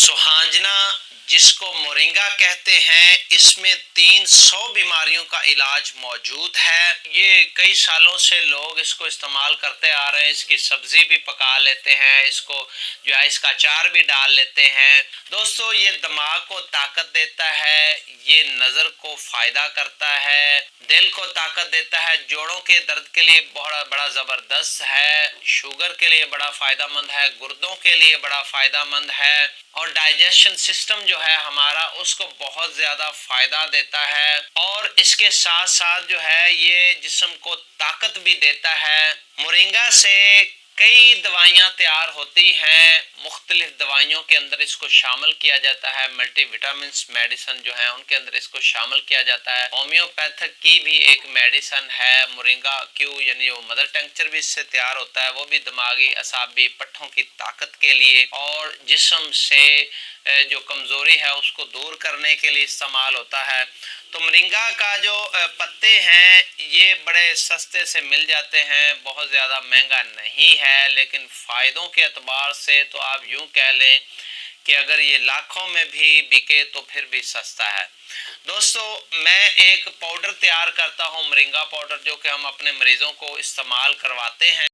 सुहांजना जिसको मोरिंगा कहते हैं, इसमें 300 बीमारियों का इलाज मौजूद है। ये कई सालों से लोग इसको इस्तेमाल करते आ रहे हैं। इसकी सब्जी भी पका लेते हैं, इसको जो है इसका अचार भी डाल लेते हैं। दोस्तों, ये दिमाग को ताकत देता है, ये नज़र को फायदा करता है, दिल को ताकत देता है, जोड़ों के दर्द के लिए बहुत बड़ा ज़बरदस्त है, शुगर के लिए बड़ा फ़ायदेमंद है, गुर्दों के लिए बड़ा फ़ायदेमंद है, और डाइजेशन सिस्टम जो है हमारा उसको बहुत ज़्यादा फ़ायदा देता है। और इसके साथ साथ जो है ये जिस्म को ताकत भी देता है। मोरिंगा से कई दवाइयाँ तैयार होती हैं, मुख्तलिफ दवाइयों के अंदर इसको शामिल किया जाता है। मल्टीविटामिन्स मेडिसिन जो है उनके अंदर इसको शामिल किया जाता है। होम्योपैथिक की भी एक मेडिसिन है मोरिंगा क्यू, यानी वो मदर टिंक्चर भी इससे तैयार होता है, वो भी दिमागी असाबी पट्ठों की ताकत के लिए और जिस्म से जो कमज़ोरी है उसको दूर करने के लिए इस्तेमाल होता है। तो मोरिंगा का जो पत्ते हैं ये बड़े सस्ते से मिल जाते हैं, बहुत ज़्यादा महंगा नहीं है, लेकिन फ़ायदों के एतबार से तो आप यूँ कह लें कि अगर ये लाखों में भी बिके तो फिर भी सस्ता है। दोस्तों, मैं एक पाउडर तैयार करता हूँ, मोरिंगा पाउडर, जो कि हम अपने मरीज़ों को इस्तेमाल करवाते हैं।